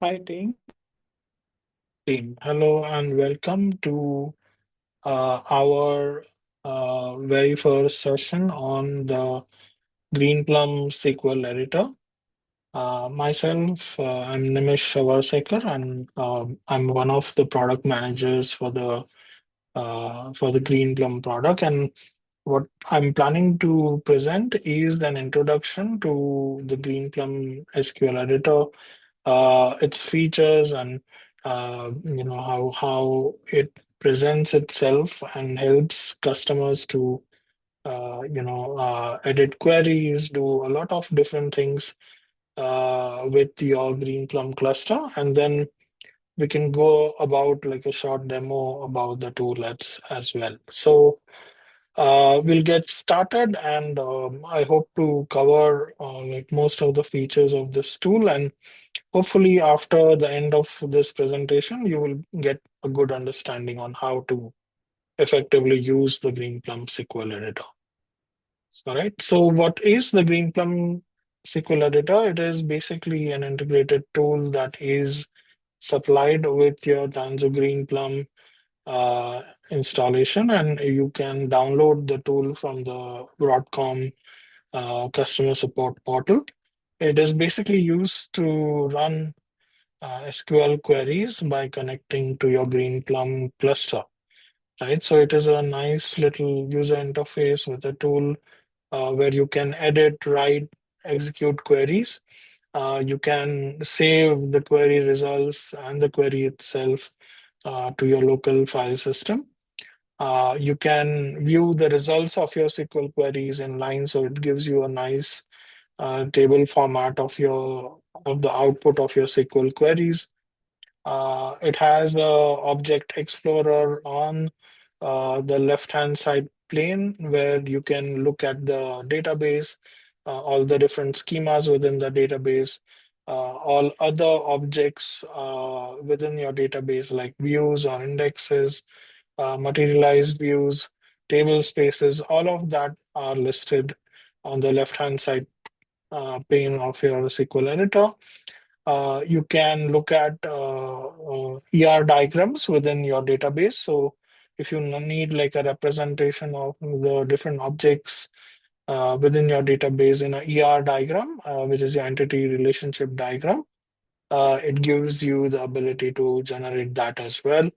Hi, team. Hello and welcome to our very first session on the Greenplum SQL Editor. I'm Nimish Shavarsekar, and I'm one of the product managers for the Greenplum product. And what I'm planning to present is an introduction to the Greenplum SQL Editor, its features, and how it presents itself and helps customers to edit queries, do a lot of different things with your Greenplum cluster, and then we can go about like a short demo about the tool as well. So we'll get started, and I hope to cover like most of the features of this tool. And hopefully, after the end of this presentation, you will get a good understanding on how to effectively use the Greenplum SQL Editor. All right. So, what is the Greenplum SQL Editor? It is basically an integrated tool that is supplied with your Tanzu Greenplum installation, and you can download the tool from the Broadcom customer support portal. It is basically used to run SQL queries by connecting to your Greenplum cluster, right? So it is a nice little user interface with a tool where you can edit, write, execute queries. You can save the query results and the query itself to your local file system. You can view the results of your SQL queries in line, so it gives you a nice table format of the output of your SQL queries. It has a object explorer on the left-hand side plane where you can look at the database, all the different schemas within the database, all other objects within your database like views or indexes, materialized views, table spaces, all of that are listed on the left-hand side pane of your SQL editor. You can look at ER diagrams within your database. So if you need like a representation of the different objects within your database in a ER diagram, which is your entity relationship diagram, it gives you the ability to generate that as well.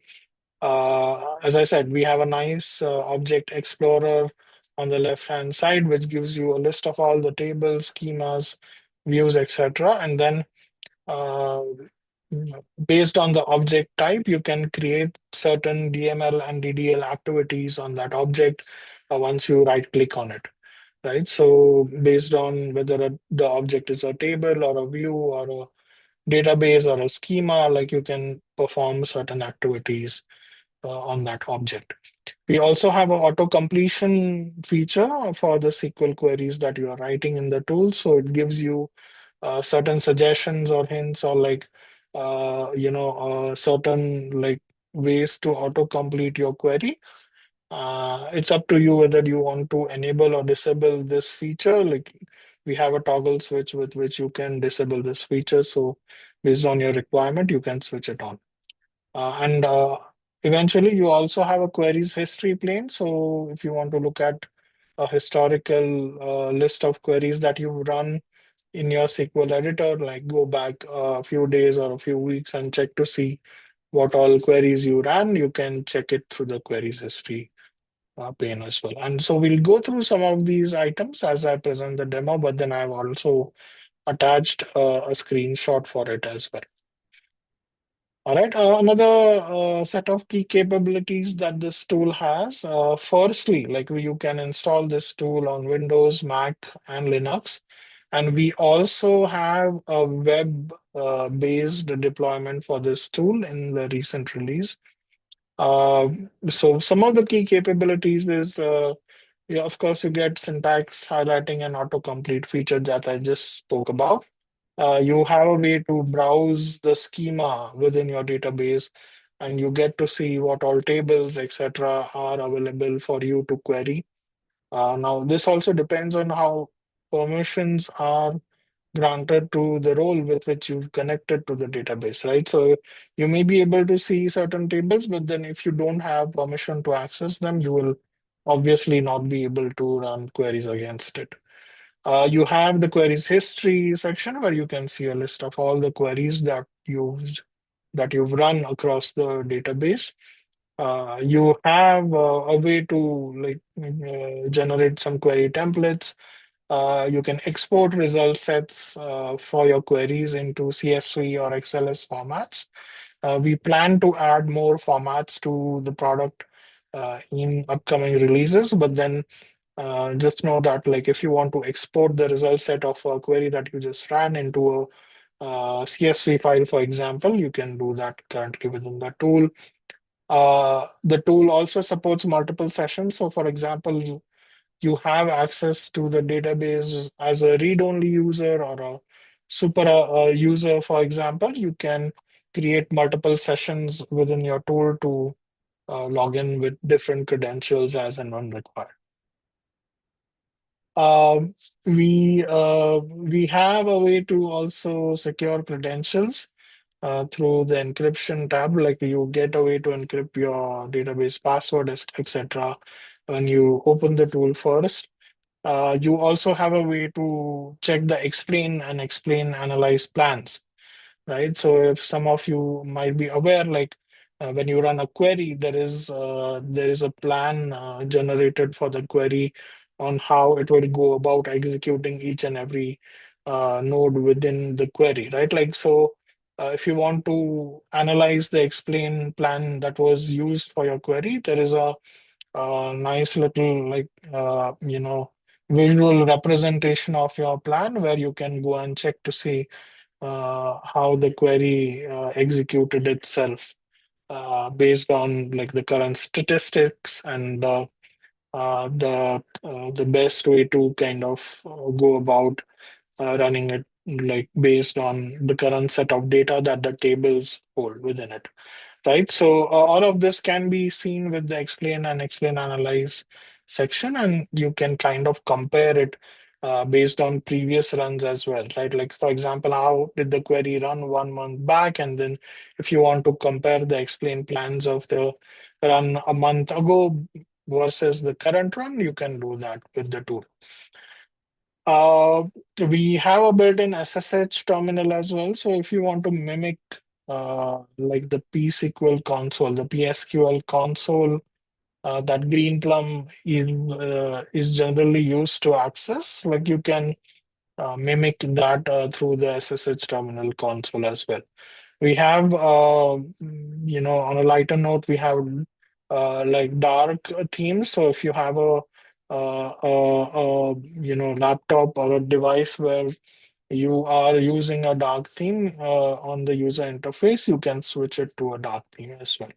As I said, we have a nice object explorer on the left-hand side, which gives you a list of all the tables, schemas, views, etc. And then uh, based on the object type, you can create certain DML and DDL activities on that object once you right click on it, right? So based on whether the object is a table or a view or a database or a schema, like you can perform certain activities on that object. We also have an auto completion feature for the SQL queries that you are writing in the tool. So it gives you certain suggestions or hints or like certain like ways to auto complete your query. It's up to you whether you want to enable or disable this feature. Like we have a toggle switch with which you can disable this feature. So based on your requirement, you can switch it on. And eventually, you also have a queries history plane. So if you want to look at a historical list of queries that you've run in your SQL editor, like go back a few days or a few weeks and check to see what all queries you ran, you can check it through the queries history pane as well. And so we'll go through some of these items as I present the demo, but then I've also attached a screenshot for it as well. All right, another set of key capabilities that this tool has. Firstly, like you can install this tool on Windows, Mac, and Linux. And we also have a web-based deployment for this tool in the recent release. Uh, so some of the key capabilities is, yeah, of course, you get syntax highlighting and autocomplete feature that I just spoke about. You have a way to browse the schema within your database, and you get to see what all tables, etc., are available for you to query. Now, this also depends on how permissions are granted to the role with which you've connected to the database, right? So you may be able to see certain tables, but then if you don't have permission to access them, you will obviously not be able to run queries against it. You have the queries history section where you can see a list of all the queries that you've run across the database. You have a way to generate some query templates. You can export result sets for your queries into CSV or XLS formats. We plan to add more formats to the product in upcoming releases, but then just know that like if you want to export the result set of a query that you just ran into a CSV file, for example, you can do that currently within the tool. The tool also supports multiple sessions. So, for example, you have access to the database as a read-only user or a super user, for example. You can create multiple sessions within your tool to log in with different credentials as and when required. Um, we have a way to also secure credentials through the encryption tab. Like you get a way to encrypt your database password, etc. when you open the tool first. You also have a way to check the explain analyze plans, right? So if some of you might be aware, like when you run a query, there is a plan generated for the query on how it will go about executing each and every node within the query, right? Like so, if you want to analyze the explain plan that was used for your query, there is a nice little visual representation of your plan where you can go and check to see how the query executed itself based on like the current statistics and the best way to kind of go about running it like based on the current set of data that the tables hold within it, right? So all of this can be seen with the explain and explain analyze section, and you can kind of compare it based on previous runs as well, right? Like for example, how did the query run 1 month back? And then if you want to compare the explain plans of the run a month ago versus the current run, you can do that with the tool. Uh, we have a built-in SSH terminal as well. So if you want to mimic like the pSQL console, the PSQL console that Greenplum is generally used to access, like you can mimic that through the SSH terminal console as well. We have, on a lighter note, we have like dark themes. So if you have a laptop or a device where you are using a dark theme on the user interface, you can switch it to a dark theme as well.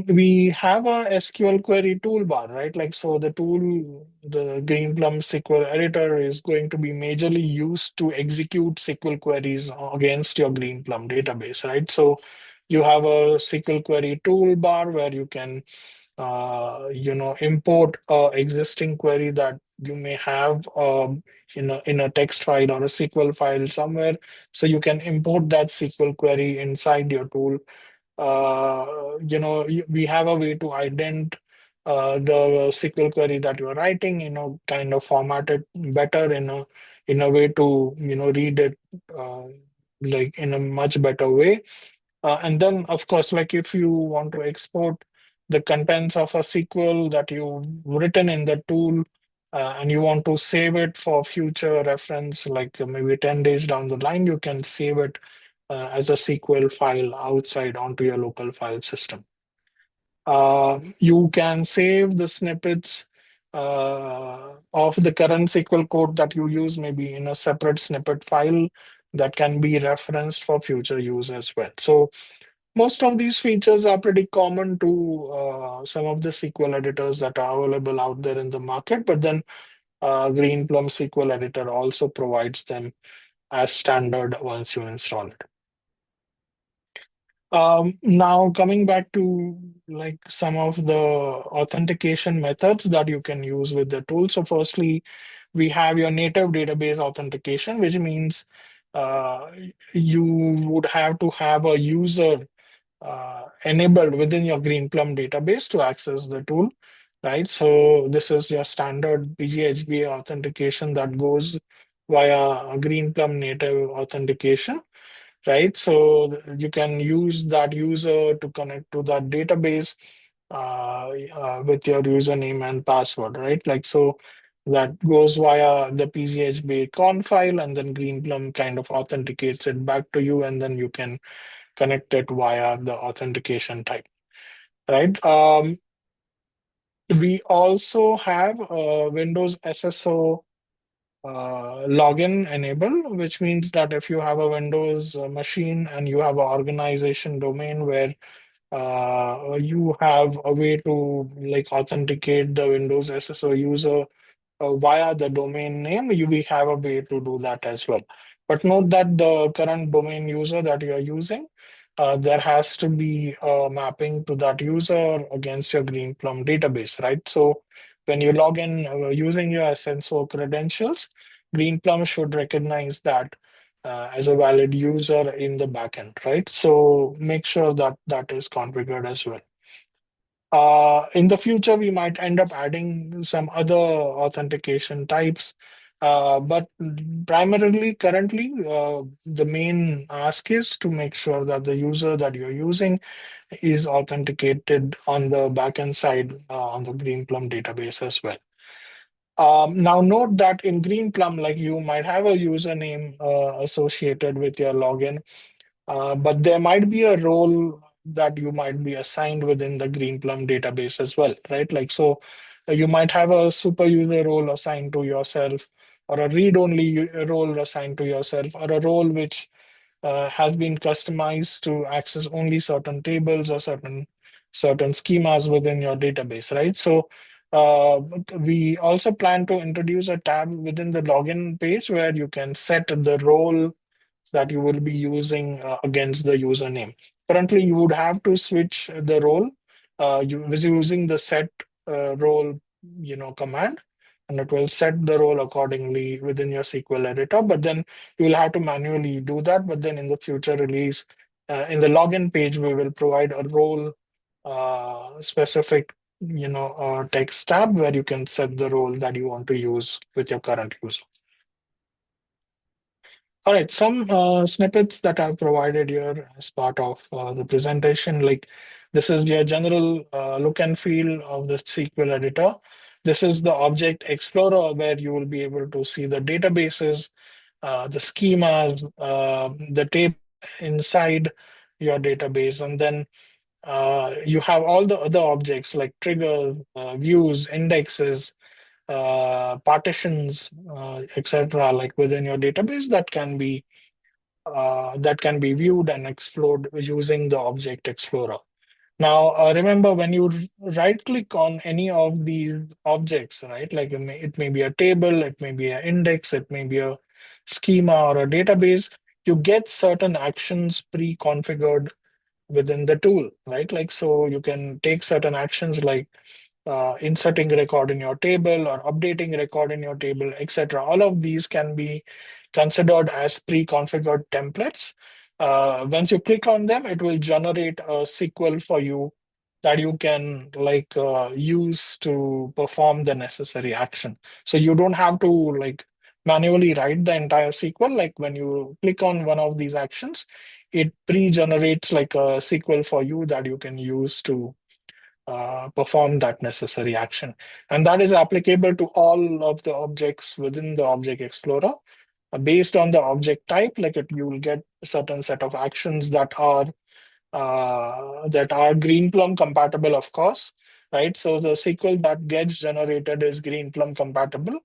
We have a SQL query toolbar, right? Like, so the tool, the Greenplum SQL Editor is going to be majorly used to execute SQL queries against your Greenplum database, right? So you have a SQL query toolbar where you can, import a existing query that you may have, in a text file or a SQL file somewhere. So you can import that SQL query inside your tool. We have a way to ident the SQL query that you're writing, kind of format it better in a way to, read it uh, like in a much better way. And then, of course, like if you want to export the contents of a SQL that you've written in the tool, and you want to save it for future reference, like maybe 10 days down the line, you can save it as a SQL file outside onto your local file system. You can save the snippets of the current SQL code that you use, maybe in a separate snippet file that can be referenced for future use as well. So most of these features are pretty common to some of the SQL editors that are available out there in the market, but then Greenplum SQL Editor also provides them as standard once you install it. Now coming back to like some of the authentication methods that you can use with the tool. So firstly, we have your native database authentication, which means uh, you would have to have a user enabled within your Greenplum database to access the tool, right? So this is your standard PGHB authentication that goes via a Greenplum native authentication, right? So you can use that user to connect to that database with your username and password, right? Like so that goes via the PGHB con file, and then Greenplum kind of authenticates it back to you, and then you can connect it via the authentication type, right? We also have Windows SSO login enable, which means that if you have a Windows machine and you have an organization domain where you have a way to like authenticate the Windows SSO user via the domain name, we have a way to do that as well. But note that the current domain user that you're using, there has to be a mapping to that user against your Greenplum database, right? So when you log in using your SSO credentials, Greenplum should recognize that as a valid user in the backend, right? So make sure that that is configured as well. In the future, we might end up adding some other authentication types. But primarily, currently, the main ask is to make sure that the user that you're using is authenticated on the backend side on the Greenplum database as well. Now, note that in Greenplum, like you might have a username associated with your login, but there might be a role that you might be assigned within the Greenplum database as well, right? Like, so you might have a super user role assigned to yourself, or a read-only role assigned to yourself, or a role which has been customized to access only certain tables or certain schemas within your database, right? So uh, we also plan to introduce a tab within the login page where you can set the role that you will be using against the username. Currently, you would have to switch the role. You was using the set role, command, and it will set the role accordingly within your SQL editor. But then you will have to manually do that. But then in the future release, in the login page, we will provide a role specific, text tab where you can set the role that you want to use with your current user. All right, some snippets that I've provided here as part of the presentation, like this is your general look and feel of the SQL editor. This is the object explorer where you will be able to see the databases, the schemas, the table inside your database, and then you have all the other objects like triggers, views, indexes, partitions, etc., like within your database that can be viewed and explored using the Object Explorer. Now, remember when you right-click on any of these objects, right? Like it may be a table, it may be an index, it may be a schema or a database. You get certain actions pre-configured within the tool, right? Like so, you can take certain actions like inserting a record in your table or updating a record in your table, etc. All of these can be considered as pre-configured templates. Once you click on them, it will generate a SQL for you that you can use to perform the necessary action. So you don't have to like manually write the entire SQL. Like when you click on one of these actions, it pre-generates like a SQL for you that you can use to perform that necessary action. And that is applicable to all of the objects within the Object Explorer. Based on the object type, you will get a certain set of actions that are Greenplum compatible, of course, right? So the SQL that gets generated is Greenplum compatible.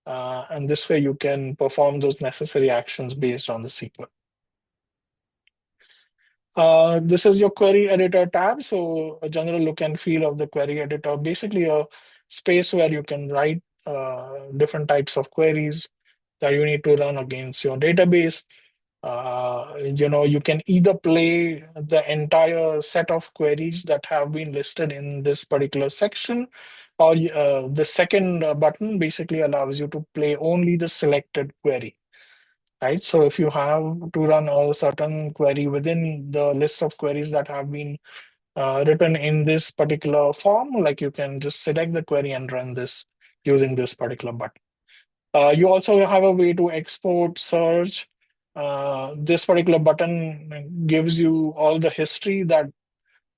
And this way you can perform those necessary actions based on the SQL. This is your query editor tab. So a general look and feel of the query editor, basically a space where you can write different types of queries that you need to run against your database. You can either play the entire set of queries that have been listed in this particular section, Or the second button basically allows you to play only the selected query, right? So if you have to run a certain query within the list of queries that have been written in this particular form, like you can just select the query and run this using this particular button. You also have a way to export search. This particular button gives you all the history that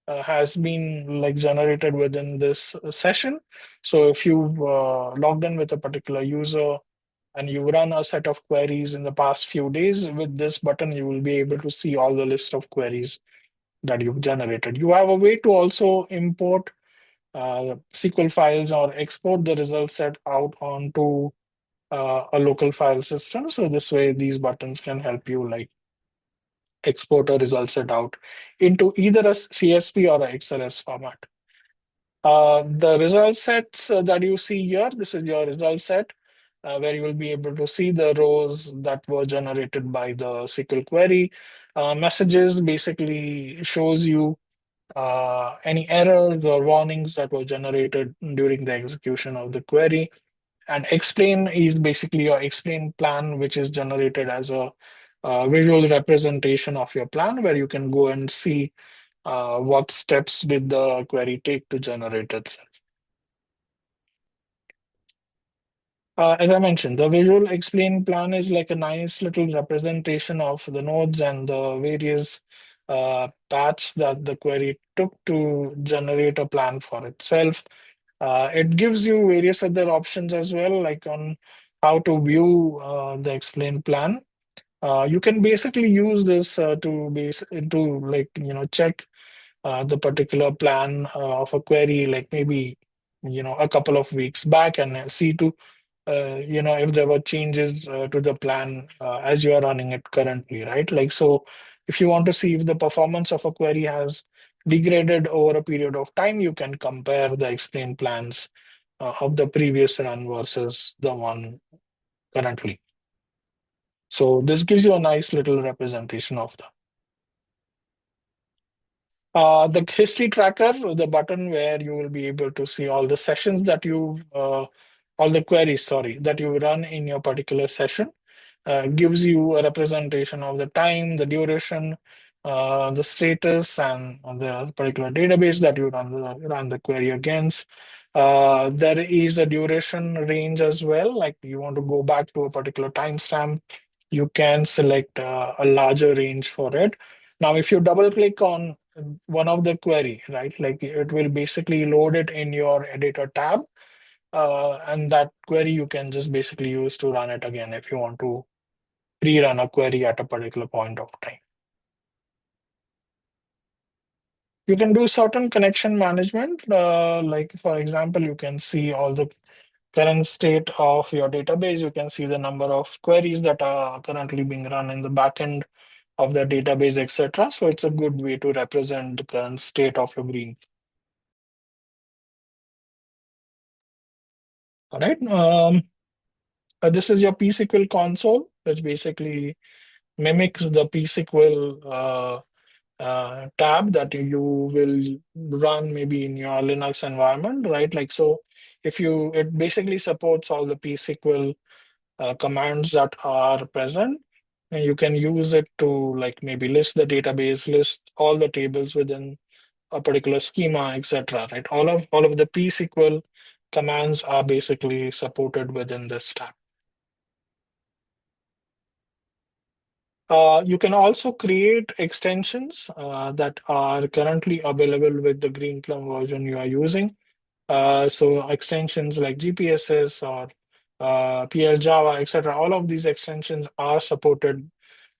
has been like generated within this session. So if you've logged in with a particular user and you run a set of queries in the past few days, with this button, you will be able to see all the list of queries that you've generated. You have a way to also import SQL files or export the result set out onto a local file system. So this way, these buttons can help you like export a result set out into either a CSV or a XLS format. The result sets that you see here, this is your result set, where you will be able to see the rows that were generated by the SQL query. Messages basically shows you any errors or warnings that were generated during the execution of the query. And explain is basically your explain plan, which is generated as a visual representation of your plan, where you can go and see what steps did the query take to generate itself. As I mentioned, the visual explain plan is like a nice little representation of the nodes and the various paths that the query took to generate a plan for itself. It gives you various other options as well, like on how to view the explain plan. You can basically use this to like check the particular plan of a query, like maybe a couple of weeks back, and see to if there were changes to the plan as you are running it currently, right? Like, so if you want to see if the performance of a query has degraded over a period of time, you can compare the explain plans of the previous run versus the one currently. So this gives you a nice little representation of that. The history tracker, the button where you will be able to see all the sessions that all the queries, sorry, that you run in your particular session. Gives you a representation of the time, the duration, the status, and the particular database that you run the query against. There is a duration range as well, like you want to go back to a particular timestamp, you can select a larger range for it. Now, if you double click on one of the query, right, like it will basically load it in your editor tab. And that query you can just basically use to run it again if you want to rerun a query at a particular point of time. You can do certain connection management, like for example, you can see all the current state of your database. You can see the number of queries that are currently being run in the backend of the database, etc. So it's a good way to represent the current state of your green. All right. This is your pSQL console, which basically mimics the pSQL tab that you will run maybe in your Linux environment, right? Like so, it basically supports all the pSQL commands that are present, and you can use it to like maybe list the database, list all the tables within a particular schema, etc. Right? All of the pSQL commands are basically supported within this tab. You can also create extensions that are currently available with the Greenplum version you are using. So extensions like GPSS or PL Java, etc. All of these extensions are supported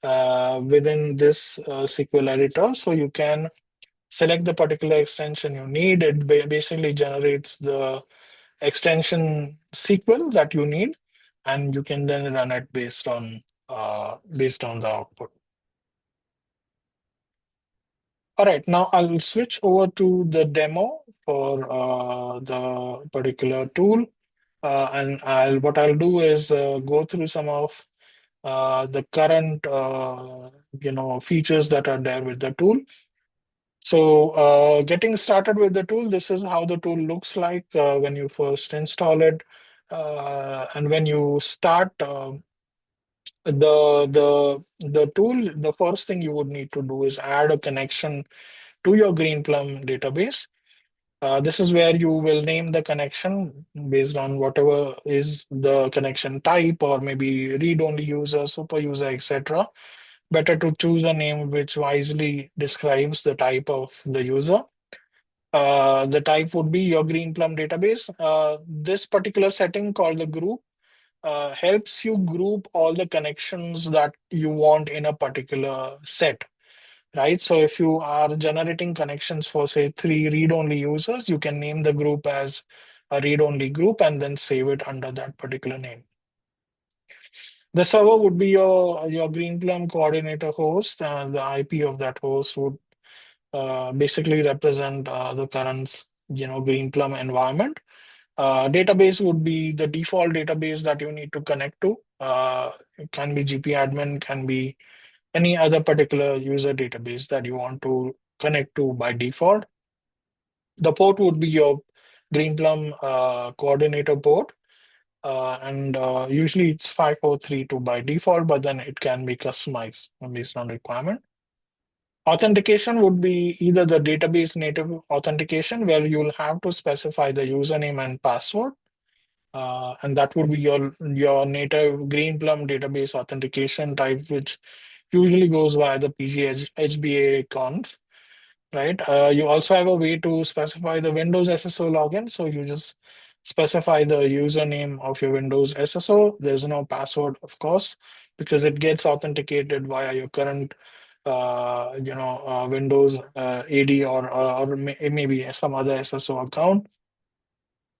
within this SQL editor. So you can select the particular extension you need. It basically generates the extension SQL that you need, and you can then run it based on the output. All right, now I'll switch over to the demo for the particular tool. And what I'll do is go through some of the current features that are there with the tool. So getting started with the tool, this is how the tool looks like when you first install it. And when you start the tool, the first thing you would need to do is add a connection to your Greenplum database. This is where you will name the connection based on whatever is the connection type, or maybe read-only user, super user, etc. Better to choose a name which wisely describes the type of the user. The type would be your Greenplum database. This particular setting called the group helps you group all the connections that you want in a particular set, right? So if you are generating connections for, say, 3 read-only users, you can name the group as a read-only group and then save it under that particular name. The server would be your Greenplum coordinator host, and the IP of that host would basically represent the current, Greenplum environment. Database would be the default database that you need to connect to. It can be GPadmin, can be any other particular user database that you want to connect to by default. The port would be your Greenplum coordinator port, and usually it's 5432 by default, but then it can be customized based on requirement. Authentication would be either the database native authentication, where you'll have to specify the username and password, and that would be your native Greenplum database authentication type, which usually goes via the PG conf, right? You also have a way to specify the Windows SSO login. So you just specify the username of your Windows SSO. There's no password, of course, because it gets authenticated via your current, Windows AD, or maybe some other SSO account,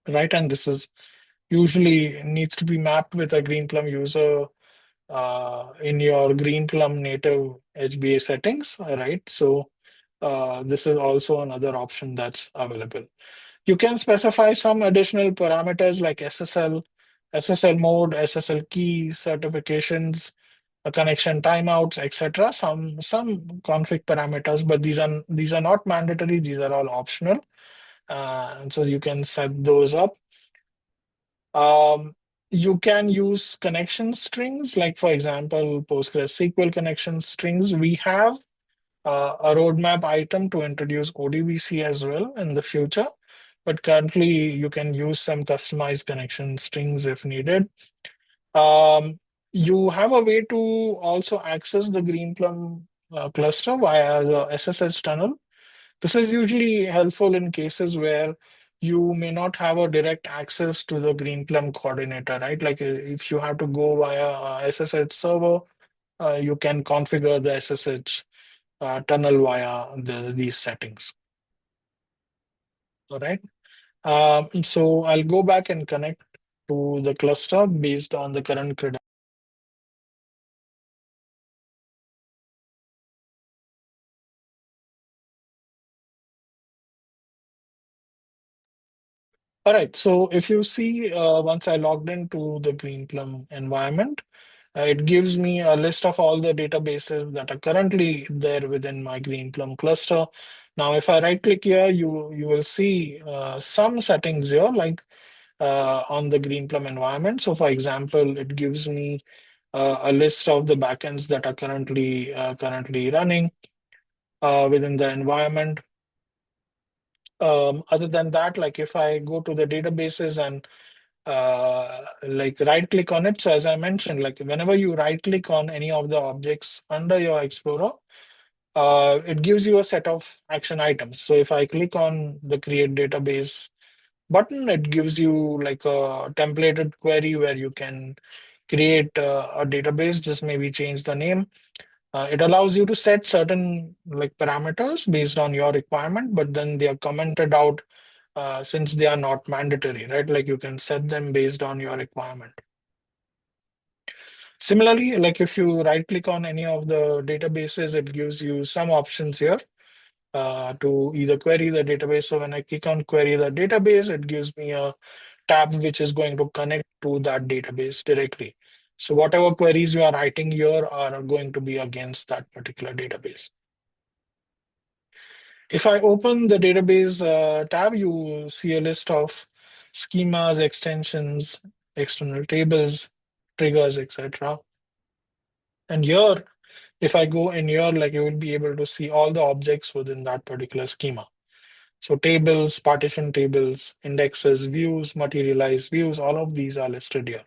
right? And this is usually needs to be mapped with a Greenplum user in your Greenplum native HBA settings, right? So this is also another option that's available. You can specify some additional parameters like SSL mode, SSL key, certifications, connection timeouts, etc. Some config parameters, but these are not mandatory. These are all optional, and so you can set those up. Um, you can use connection strings, like for example, PostgreSQL connection strings. We have a roadmap item to introduce ODBC as well in the future, but currently you can use some customized connection strings if needed. Um, you have a way to also access the Greenplum cluster via the SSH tunnel. This is usually helpful in cases where you may not have a direct access to the Greenplum coordinator, right? Like if you have to go via SSH server, you can configure the SSH tunnel via these settings. All right. So I'll go back and connect to the cluster based on the current credentials. All right. So if you see, once I logged into the Greenplum environment, it gives me a list of all the databases that are currently there within my Greenplum cluster. Now, if I right click here, you will see some settings here, like on the Greenplum environment. So for example, it gives me a list of the backends that are currently running within the environment. Other than that, like if I go to the databases and like right click on it. So as I mentioned, like whenever you right click on any of the objects under your Explorer, it gives you a set of action items. So if I click on the create database button, it gives you like a templated query where you can create a database, just maybe change the name. It allows you to set certain like parameters based on your requirement, but then they are commented out since they are not mandatory, right? Like you can set them based on your requirement. Similarly, like if you right click on any of the databases, it gives you some options here to either query the database. So when I click on query the database, it gives me a tab which is going to connect to that database directly. So whatever queries you are writing here are going to be against that particular database. If I open the database tab, you see a list of schemas, extensions, external tables, triggers, etc. And here, if I go in here, like you will be able to see all the objects within that particular schema. So tables, partition tables, indexes, views, materialized views, all of these are listed here.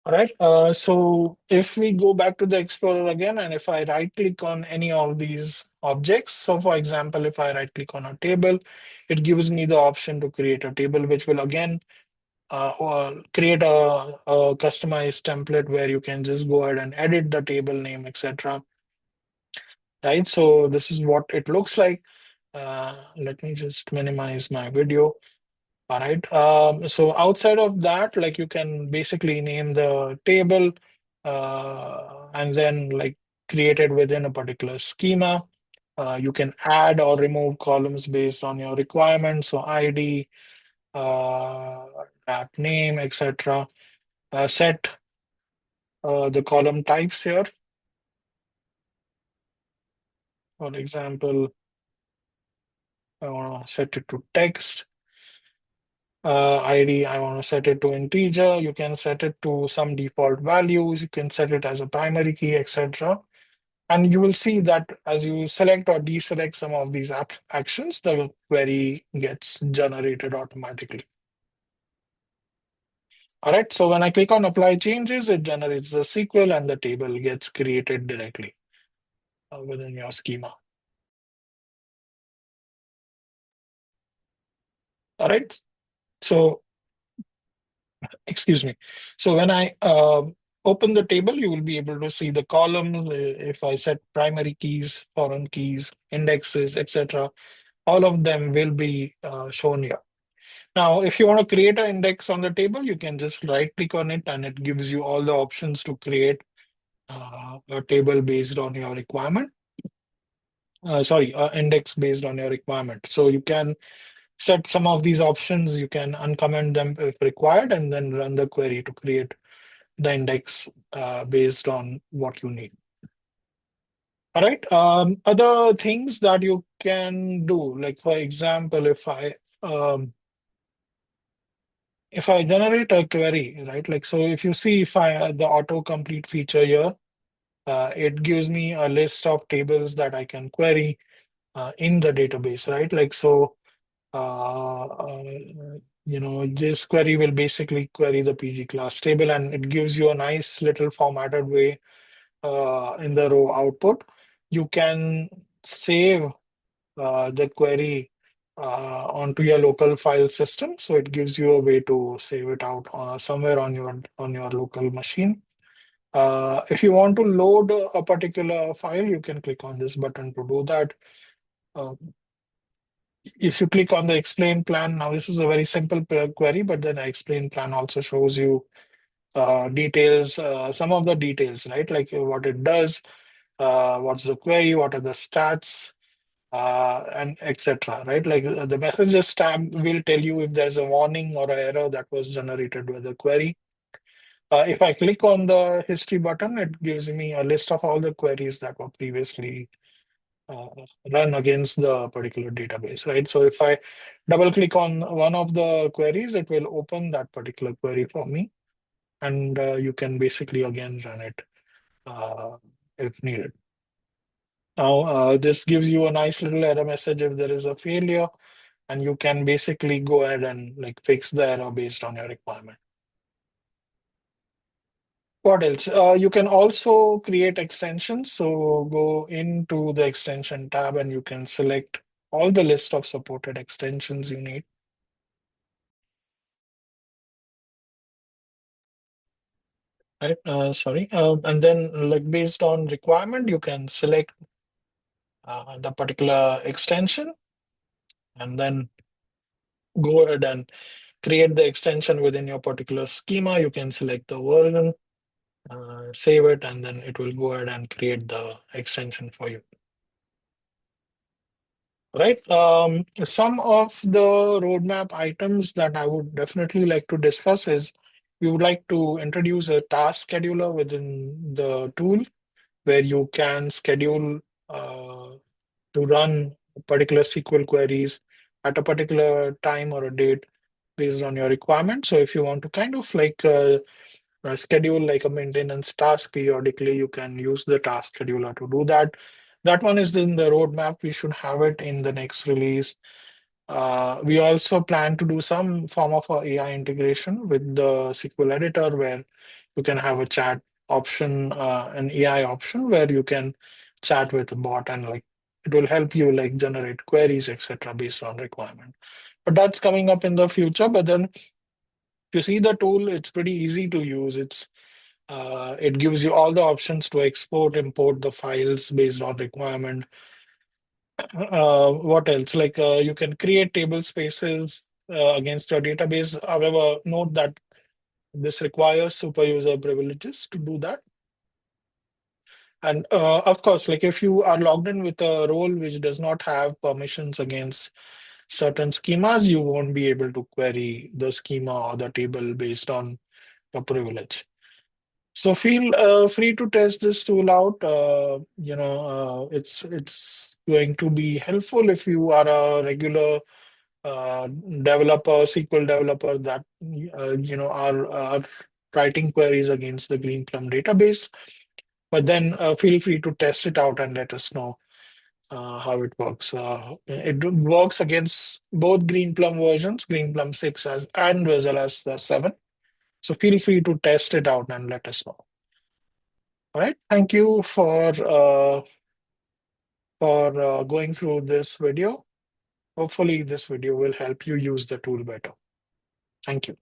All right. So if we go back to the Explorer again, and if I right click on any of these objects, so for example, if I right click on a table, it gives me the option to create a table, which will again create a customized template where you can just go ahead and edit the table name, etc. Right. So this is what it looks like. Let me just minimize my video. All right. So outside of that, like you can basically name the table and then like create it within a particular schema. You can add or remove columns based on your requirements. So ID, uh, that name, etc. Set the column types here. For example, I want to set it to text. ID, I want to set it to integer. You can set it to some default values. You can set it as a primary key, etc. And you will see that as you select or deselect some of these actions, the query gets generated automatically. All right, so when I click on apply changes, it generates the SQL and the table gets created directly within your schema. All right, so excuse me. So when I open the table, you will be able to see the column. If I set primary keys, foreign keys, indexes, etc., all of them will be shown here. Now, if you want to create an index on the table, you can just right click on it and it gives you all the options to create a table based on your requirement. Sorry, index based on your requirement. So you can set some of these options, you can uncomment them if required, and then run the query to create the index based on what you need. All right. Other things that you can do, like for example, if I generate a query, right? Like so, if you see if I the autocomplete feature here, it gives me a list of tables that I can query in the database, right? Like so, uh, uh, this query will basically query the PG class table, and it gives you a nice little formatted way in the row output. You can save the query onto your local file system, so it gives you a way to save it out somewhere on your local machine. If you want to load a particular file, you can click on this button to do that. Uh, if you click on the explain plan, now this is a very simple query, but then explain plan also shows you details, some of the details, right? Like what it does, what's the query, what are the stats, and etc. Right? Like the messages tab will tell you if there's a warning or an error that was generated with the query. If I click on the history button, it gives me a list of all the queries that were previously uh, run against the particular database, right? So if I double click on one of the queries, it will open that particular query for me, and you can basically again run it uh, if needed. Now, this gives you a nice little error message if there is a failure, and you can basically go ahead and like fix the error based on your requirement. What else? You can also create extensions. So go into the extension tab and you can select all the list of supported extensions you need. Right. Sorry. And then like based on requirement, you can select the particular extension and then go ahead and create the extension within your particular schema. You can select the version, save it, and then it will go ahead and create the extension for you. Right. Some of the roadmap items that I would definitely like to discuss is we would like to introduce a task scheduler within the tool where you can schedule to run particular SQL queries at a particular time or a date based on your requirement. So if you want to kind of like schedule like a maintenance task periodically, you can use the task scheduler to do that. That one is in the roadmap. We should have it in the next release. We also plan to do some form of a AI integration with the SQL editor where you can have a chat option, an AI option where you can chat with a bot and like it will help you like generate queries, etc., based on requirement. But that's coming up in the future. But then if you see the tool, it's pretty easy to use. It gives you all the options to export, import the files based on requirement. What else? Like you can create table spaces against your database. However, note that this requires super user privileges to do that. And of course, like if you are logged in with a role which does not have permissions against certain schemas, you won't be able to query the schema or the table based on your privilege. So feel free to test this tool out. It's going to be helpful if you are a regular developer, SQL developer that are writing queries against the Greenplum database. But then feel free to test it out and let us know how it works. It works against both Greenplum versions, Greenplum 6 and as well as the 7. So feel free to test it out and let us know. All right. Thank you for going through this video. Hopefully, this video will help you use the tool better. Thank you.